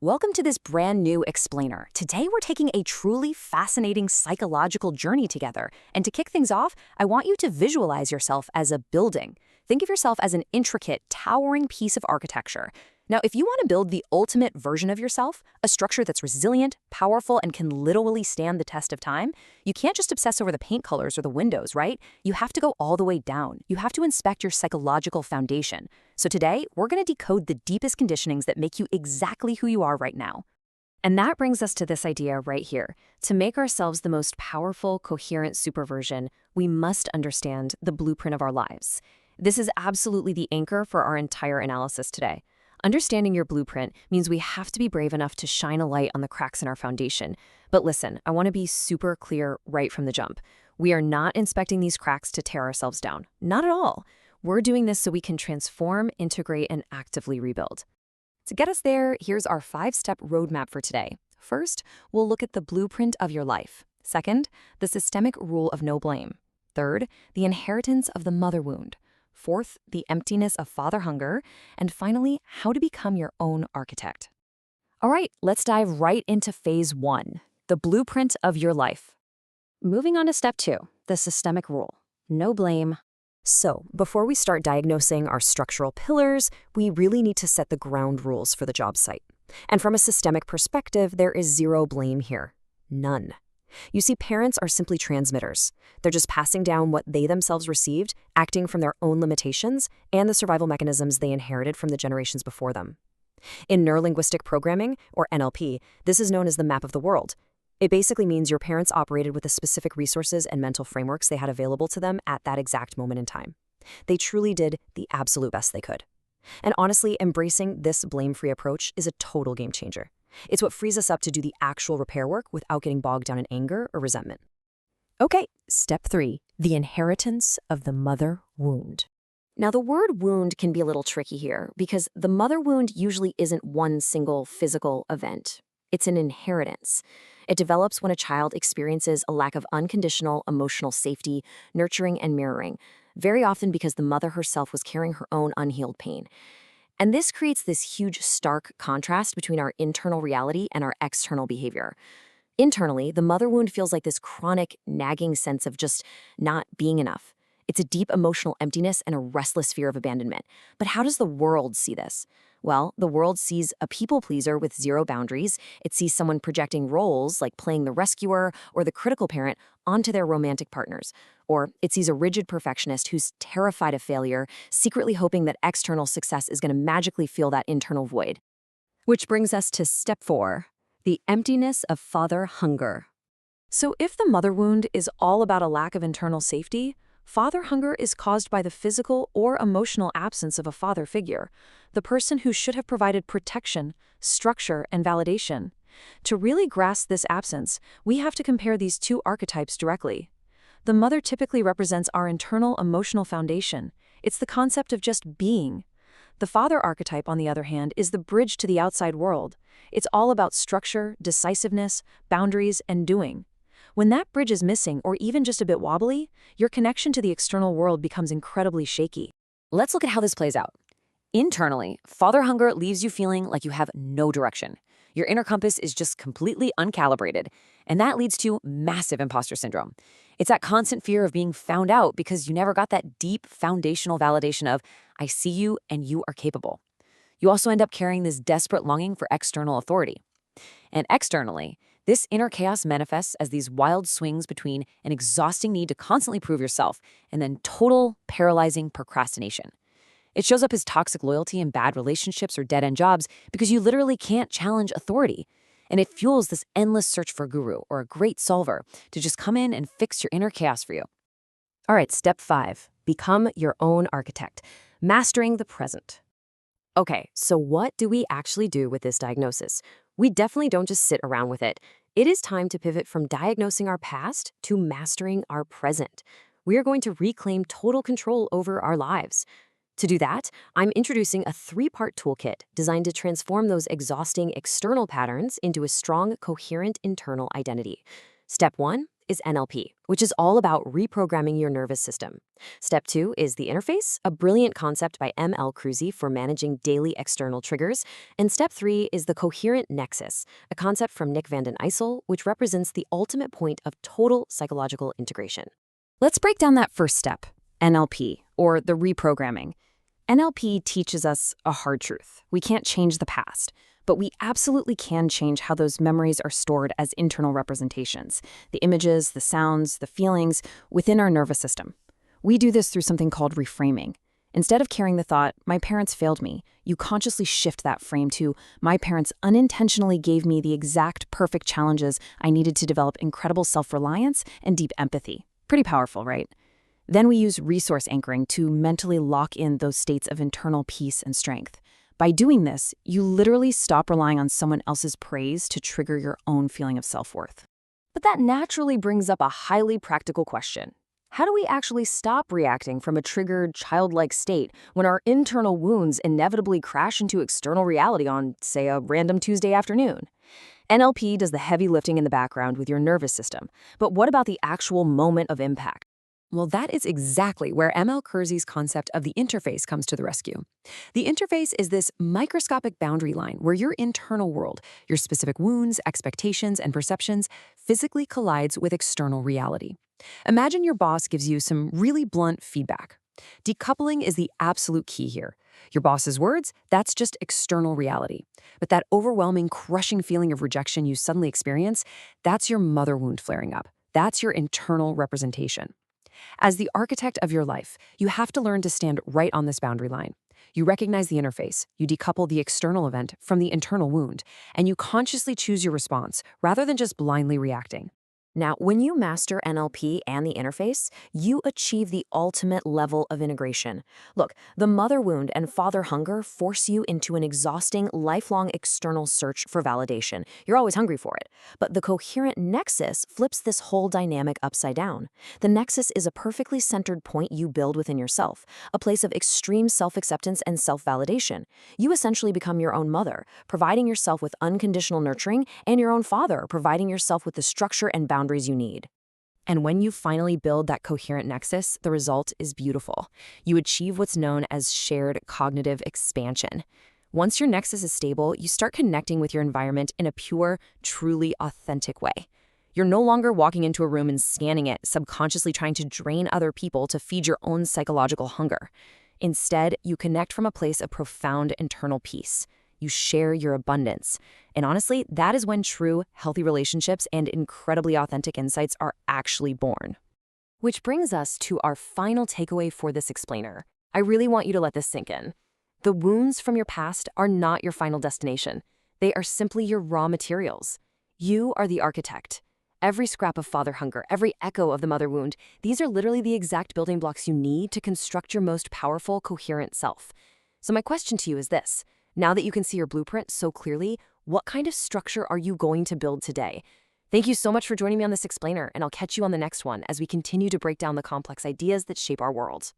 Welcome to this brand new explainer. Today we're taking a truly fascinating psychological journey together. And to kick things off, I want you to visualize yourself as a building. Think of yourself as an intricate, towering piece of architecture. Now, if you want to build the ultimate version of yourself, a structure that's resilient, powerful, and can literally stand the test of time, you can't just obsess over the paint colors or the windows, right? You have to go all the way down. You have to inspect your psychological foundation. So today, we're going to decode the deepest conditionings that make you exactly who you are right now. And that brings us to this idea right here. To make ourselves the most powerful, coherent superversion, we must understand the blueprint of our lives. This is absolutely the anchor for our entire analysis today. Understanding your blueprint means we have to be brave enough to shine a light on the cracks in our foundation. But listen, I want to be super clear right from the jump. We are not inspecting these cracks to tear ourselves down. Not at all. We're doing this so we can transform, integrate, and actively rebuild. To get us there, here's our 5-step roadmap for today. First, we'll look at the blueprint of your life. Second, the systemic rule of no blame. Third, the inheritance of the mother wound. Fourth, the emptiness of father hunger. And finally, how to become your own architect. All right, let's dive right into phase 1, the blueprint of your life. Moving on to step 2, the systemic rule. No blame. So, before we start diagnosing our structural pillars, we really need to set the ground rules for the job site. And from a systemic perspective, there is zero blame here. None. You see, parents are simply transmitters. They're just passing down what they themselves received, acting from their own limitations and the survival mechanisms they inherited from the generations before them. In neurolinguistic programming, or NLP, this is known as the map of the world. It basically means your parents operated with the specific resources and mental frameworks they had available to them at that exact moment in time. They truly did the absolute best they could. And honestly, embracing this blame-free approach is a total game changer. It's what frees us up to do the actual repair work without getting bogged down in anger or resentment. Okay, step 3, the inheritance of the mother wound. Now, the word wound can be a little tricky here because the mother wound usually isn't one single physical event. It's an inheritance. It develops when a child experiences a lack of unconditional emotional safety, nurturing, and mirroring, very often because the mother herself was carrying her own unhealed pain. And this creates this huge, stark contrast between our internal reality and our external behavior. Internally, the mother wound feels like this chronic, nagging sense of just not being enough. It's a deep emotional emptiness and a restless fear of abandonment. But how does the world see this? Well, the world sees a people pleaser with zero boundaries. It sees someone projecting roles like playing the rescuer or the critical parent onto their romantic partners. Or it sees a rigid perfectionist who's terrified of failure, secretly hoping that external success is going to magically fill that internal void. Which brings us to step 4, the emptiness of father hunger. So if the mother wound is all about a lack of internal safety, father hunger is caused by the physical or emotional absence of a father figure, the person who should have provided protection, structure, and validation. To really grasp this absence, we have to compare these two archetypes directly. The mother typically represents our internal emotional foundation. It's the concept of just being. The father archetype, on the other hand, is the bridge to the outside world. It's all about structure, decisiveness, boundaries, and doing. When that bridge is missing or even just a bit wobbly, your connection to the external world becomes incredibly shaky. Let's look at how this plays out. Internally, father hunger leaves you feeling like you have no direction. Your inner compass is just completely uncalibrated, and that leads to massive imposter syndrome. It's that constant fear of being found out because you never got that deep foundational validation of, I see you and you are capable. You also end up carrying this desperate longing for external authority. And externally, this inner chaos manifests as these wild swings between an exhausting need to constantly prove yourself and then total, paralyzing procrastination. It shows up as toxic loyalty in bad relationships or dead-end jobs because you literally can't challenge authority. And it fuels this endless search for a guru or a great solver to just come in and fix your inner chaos for you. All right, step 5, become your own architect, mastering the present. Okay, so what do we actually do with this diagnosis? We definitely don't just sit around with it. It is time to pivot from diagnosing our past to mastering our present. We are going to reclaim total control over our lives. To do that, I'm introducing a 3-part toolkit designed to transform those exhausting external patterns into a strong, coherent internal identity. Step 1 is NLP, which is all about reprogramming your nervous system. Step 2 is the interface, a brilliant concept by M.L. Cruzy for managing daily external triggers. And step 3 is the Coherent Nexus, a concept from Nick Van den Ijssel, which represents the ultimate point of total psychological integration. Let's break down that first step, NLP, or the reprogramming. NLP teaches us a hard truth. We can't change the past, but we absolutely can change how those memories are stored as internal representations, the images, the sounds, the feelings within our nervous system. We do this through something called reframing. Instead of carrying the thought, my parents failed me, you consciously shift that frame to, my parents unintentionally gave me the exact perfect challenges I needed to develop incredible self-reliance and deep empathy. Pretty powerful, right? Then we use resource anchoring to mentally lock in those states of internal peace and strength. By doing this, you literally stop relying on someone else's praise to trigger your own feeling of self-worth. But that naturally brings up a highly practical question. How do we actually stop reacting from a triggered, childlike state when our internal wounds inevitably crash into external reality on, say, a random Tuesday afternoon? NLP does the heavy lifting in the background with your nervous system, but what about the actual moment of impact? Well, that is exactly where M.L. Cruzy's concept of the interface comes to the rescue. The interface is this microscopic boundary line where your internal world, your specific wounds, expectations, and perceptions physically collides with external reality. Imagine your boss gives you some really blunt feedback. Decoupling is the absolute key here. Your boss's words, that's just external reality. But that overwhelming, crushing feeling of rejection you suddenly experience, that's your mother wound flaring up. That's your internal representation. As the architect of your life, you have to learn to stand right on this boundary line. You recognize the interface, you decouple the external event from the internal wound, and you consciously choose your response rather than just blindly reacting. Now, when you master NLP and the interface, you achieve the ultimate level of integration. Look, the mother wound and father hunger force you into an exhausting, lifelong external search for validation. You're always hungry for it. But the Coherent Nexus flips this whole dynamic upside down. The Nexus is a perfectly centered point you build within yourself, a place of extreme self-acceptance and self-validation. You essentially become your own mother, providing yourself with unconditional nurturing, and your own father, providing yourself with the structure and boundaries you need. And when you finally build that coherent nexus, the result is beautiful. You achieve what's known as shared cognitive expansion. Once your nexus is stable, you start connecting with your environment in a pure, truly authentic way. You're no longer walking into a room and scanning it, subconsciously trying to drain other people to feed your own psychological hunger. Instead, you connect from a place of profound internal peace. You share your abundance. And honestly, that is when true, healthy relationships and incredibly authentic insights are actually born. Which brings us to our final takeaway for this explainer. I really want you to let this sink in. The wounds from your past are not your final destination. They are simply your raw materials. You are the architect. Every scrap of father hunger, every echo of the mother wound, these are literally the exact building blocks you need to construct your most powerful, coherent self. So my question to you is this. Now that you can see your blueprint so clearly, what kind of structure are you going to build today? Thank you so much for joining me on this explainer, and I'll catch you on the next one as we continue to break down the complex ideas that shape our world.